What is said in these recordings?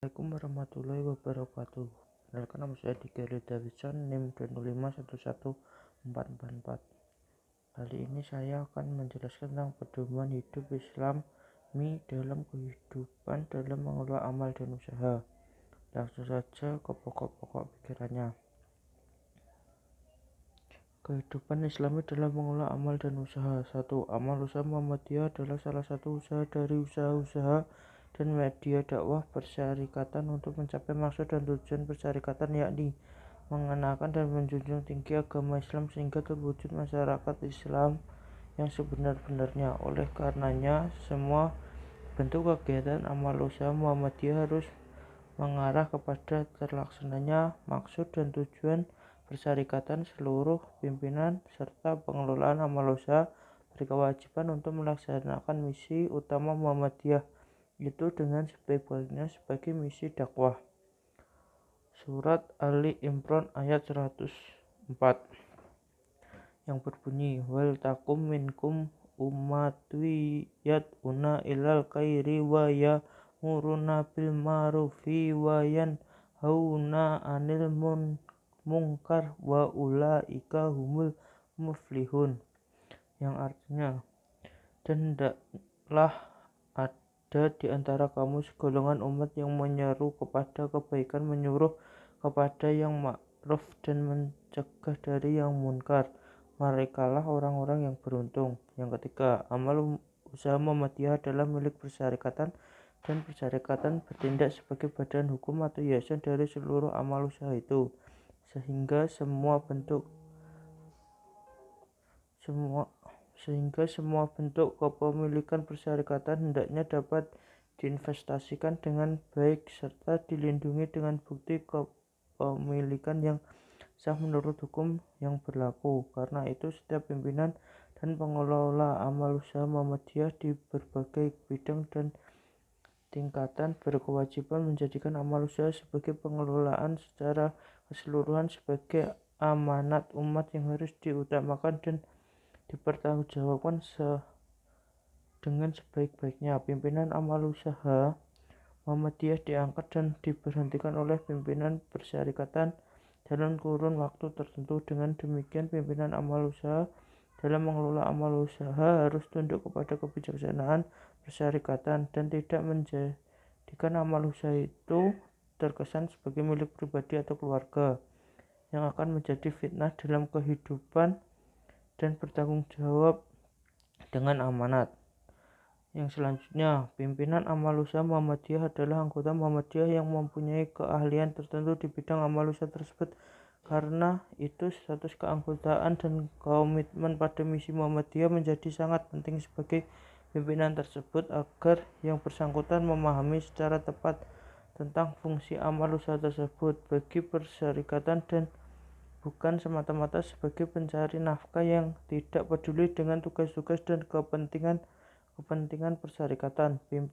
Assalamualaikum warahmatullahi wabarakatuh. Perkenalkan, nama saya Digali Davidson, NIM 205111444. Kali ini saya akan menjelaskan tentang pedoman hidup Islami dalam kehidupan dalam mengelola amal dan usaha. Langsung saja ke pokok-pokok pikirannya. Kehidupan Islami dalam mengelola amal dan usaha. 1. Amal usaha Muhammadiyah adalah salah satu usaha dari usaha-usaha dan media dakwah persyarikatan untuk mencapai maksud dan tujuan persyarikatan, yakni mengenalkan dan menjunjung tinggi agama Islam sehingga terwujud masyarakat Islam yang sebenar-benarnya. Oleh karenanya, semua bentuk kegiatan amal usaha Muhammadiyah harus mengarah kepada terlaksananya maksud dan tujuan persyarikatan. Seluruh pimpinan serta pengelolaan amal usaha berkewajiban untuk melaksanakan misi utama Muhammadiyah, itu dengan sebaik-baiknya sebagai misi dakwah. Surat Ali Imran ayat 104 yang berbunyi, wal takum minkum ummatun yad'una ilal khairi wa ya'muruna bil ma'rufi wa yanhauna 'anil munkar wa ulaika humul muflihun, yang artinya, dan hendaklah ada di antara kamu segolongan umat yang menyeru kepada kebaikan, menyuruh kepada yang ma'ruf dan mencegah dari yang munkar. Merekalah orang-orang yang beruntung. Yang ketiga, amal usaha Muhammadiyah adalah milik persyarikatan, dan persyarikatan bertindak sebagai badan hukum atau yayasan dari seluruh amal usaha itu, sehingga semua bentuk kepemilikan persyarikatan hendaknya dapat diinvestasikan dengan baik serta dilindungi dengan bukti kepemilikan yang sah menurut hukum yang berlaku. Karena itu, setiap pimpinan dan pengelola amal usaha Muhammadiyah di berbagai bidang dan tingkatan berkewajiban menjadikan amal usaha sebagai pengelolaan secara keseluruhan sebagai amanat umat yang harus diutamakan dan dipertanggungjawabkan dengan sebaik-baiknya. Pimpinan amal usaha Muhammadiyah diangkat dan diberhentikan oleh pimpinan persyarikatan dalam kurun waktu tertentu. Dengan demikian, pimpinan amal usaha dalam mengelola amal usaha harus tunduk kepada kebijaksanaan persyarikatan dan tidak menjadikan amal usaha itu terkesan sebagai milik pribadi atau keluarga yang akan menjadi fitnah dalam kehidupan dan bertanggung jawab dengan amanat. Yang selanjutnya, pimpinan amal usaha Muhammadiyah adalah anggota Muhammadiyah yang mempunyai keahlian tertentu di bidang amal usaha tersebut. Karena itu, status keanggotaan dan komitmen pada misi Muhammadiyah menjadi sangat penting sebagai pimpinan tersebut, agar yang bersangkutan memahami secara tepat tentang fungsi amal usaha tersebut bagi persyarikatan dan bukan semata-mata sebagai pencari nafkah yang tidak peduli dengan tugas-tugas dan kepentingan persyarikatan. Yang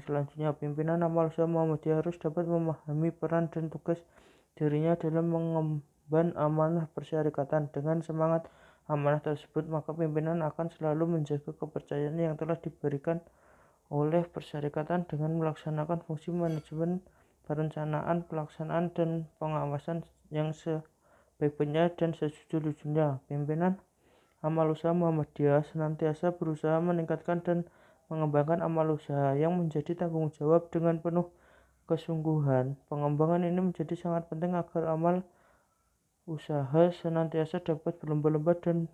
selanjutnya, pimpinan amal usaha Muhammadiyah harus dapat memahami peran dan tugas dirinya dalam mengemban amanah persyarikatan. Dengan semangat amanah tersebut, maka pimpinan akan selalu menjaga kepercayaan yang telah diberikan oleh persyarikatan dengan melaksanakan fungsi manajemen, perencanaan, pelaksanaan, dan pengawasan yang sebaik-baiknya dan sejujur-jujurnya. Pimpinan amal usaha Muhammadiyah senantiasa berusaha meningkatkan dan mengembangkan amal usaha yang menjadi tanggung jawab dengan penuh kesungguhan. Pengembangan ini menjadi sangat penting agar amal usaha senantiasa dapat berlomba-lomba dan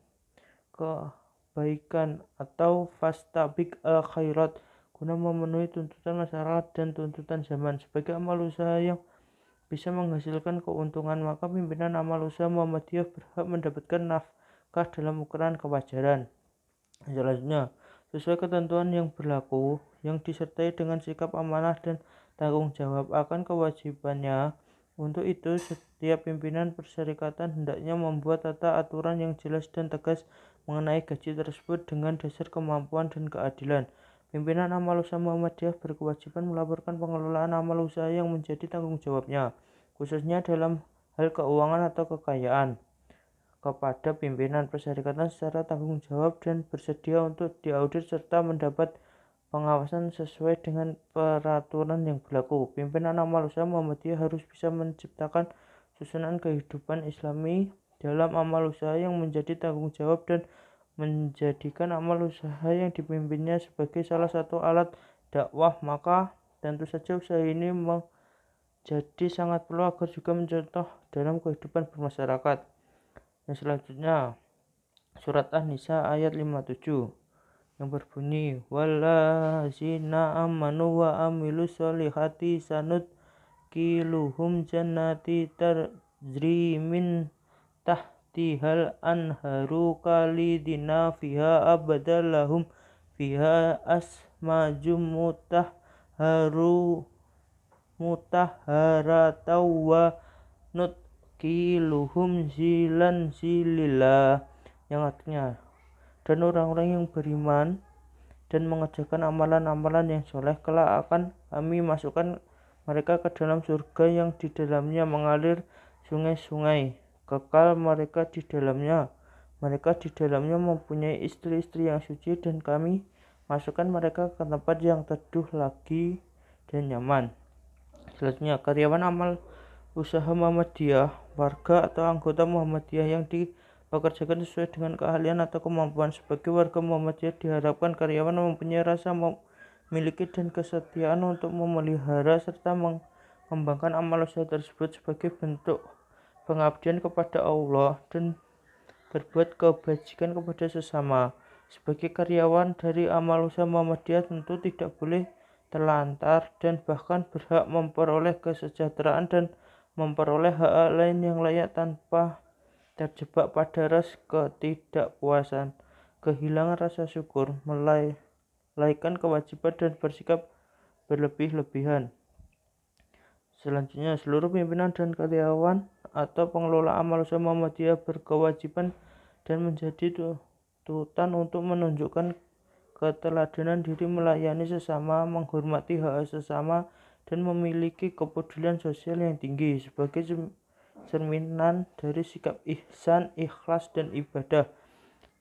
kebaikan atau fastabik al khairat, guna memenuhi tuntutan masyarakat dan tuntutan zaman. Sebagai amal usaha yang bisa menghasilkan keuntungan, maka pimpinan amal usaha Muhammadiyah berhak mendapatkan nafkah dalam ukuran kewajaran. Selanjutnya, sesuai ketentuan yang berlaku yang disertai dengan sikap amanah dan tanggung jawab akan kewajibannya. Untuk itu, setiap pimpinan persyarikatan hendaknya membuat tata aturan yang jelas dan tegas mengenai gaji tersebut dengan dasar kemampuan dan keadilan. Pimpinan amal usaha Muhammadiyah berkewajiban melaporkan pengelolaan amal usaha yang menjadi tanggung jawabnya, khususnya dalam hal keuangan atau kekayaan, kepada pimpinan persyarikatan secara tanggung jawab dan bersedia untuk diaudit serta mendapat pengawasan sesuai dengan peraturan yang berlaku. Pimpinan amal usaha Muhammadiyah harus bisa menciptakan susunan kehidupan Islami dalam amal usaha yang menjadi tanggung jawab dan menjadikan amal usaha yang dipimpinnya sebagai salah satu alat dakwah. Maka tentu saja usaha ini menjadi sangat perlu agar juga mencontoh dalam kehidupan bermasyarakat. Yang selanjutnya, surat An-Nisa ayat 57 yang berbunyi, wallazina amanu wa amilus solihati sanudkiluhum jannati tajri min tahtihal anharu khalidina fiha abadalahum fiha asmajum mutahharataw wa nudkiluhum zilan zilillah, yang artinya, dan orang-orang yang beriman dan mengerjakan amalan-amalan yang soleh, kelak akan kami masukkan mereka ke dalam surga yang di dalamnya mengalir sungai-sungai, kekal mereka di dalamnya. Mereka di dalamnya mempunyai istri-istri yang suci, dan kami masukkan mereka ke tempat yang teduh lagi dan nyaman. Selanjutnya, karyawan amal usaha Muhammadiyah, warga atau anggota Muhammadiyah yang dipekerjakan sesuai dengan keahlian atau kemampuan. Sebagai warga Muhammadiyah, diharapkan karyawan mempunyai rasa memiliki dan kesetiaan untuk memelihara serta mengembangkan amal usaha tersebut sebagai bentuk pengabdian kepada Allah dan berbuat kebajikan kepada sesama. Sebagai karyawan dari amal usaha Muhammadiyah tentu tidak boleh terlantar dan bahkan berhak memperoleh kesejahteraan dan memperoleh hak lain yang layak tanpa terjebak pada rasa ketidakpuasan, kehilangan rasa syukur, melalaikan kewajiban dan bersikap berlebih-lebihan. Selanjutnya, seluruh pimpinan dan karyawan atau pengelola amal usaha Muhammadiyah berkewajiban dan menjadi tuntutan untuk menunjukkan keteladanan diri, melayani sesama, menghormati hak sesama, dan memiliki kepedulian sosial yang tinggi sebagai cerminan dari sikap ihsan, ikhlas, dan ibadah.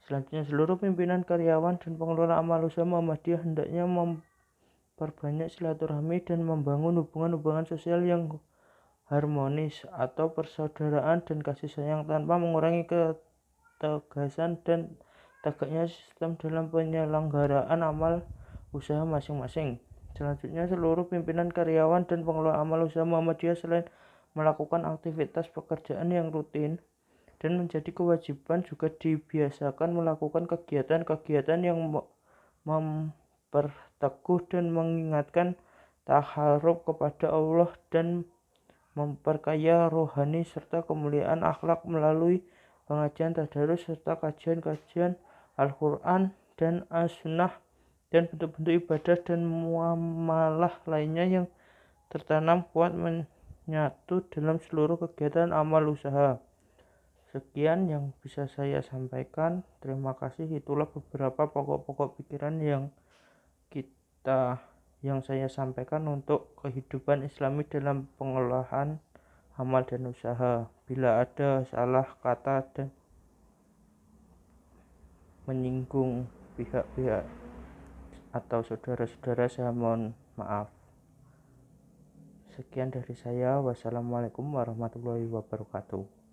Selanjutnya, seluruh pimpinan, karyawan, dan pengelola amal usaha Muhammadiyah hendaknya memperbanyak silaturahmi dan membangun hubungan-hubungan sosial yang harmonis atau persaudaraan dan kasih sayang tanpa mengurangi ketegasan dan tegaknya sistem dalam penyelenggaraan amal usaha masing-masing. Selanjutnya, seluruh pimpinan, karyawan, dan pengelola amal usaha Muhammadiyah selain melakukan aktivitas pekerjaan yang rutin dan menjadi kewajiban, juga dibiasakan melakukan kegiatan-kegiatan yang memperteguh dan mengingatkan taharub kepada Allah dan memperkaya rohani serta kemuliaan akhlak melalui pengajian tadarus serta kajian-kajian Al-Quran dan As-Sunnah dan bentuk-bentuk ibadah dan muamalah lainnya yang tertanam kuat menyatu dalam seluruh kegiatan amal usaha. Sekian yang bisa saya sampaikan. Terima kasih. Itulah beberapa pokok-pokok pikiran yang saya sampaikan untuk kehidupan Islami dalam pengolahan amal dan usaha. Bila ada salah kata dan menyinggung pihak-pihak atau saudara-saudara, saya mohon maaf. Sekian dari saya. Wassalamualaikum warahmatullahi wabarakatuh.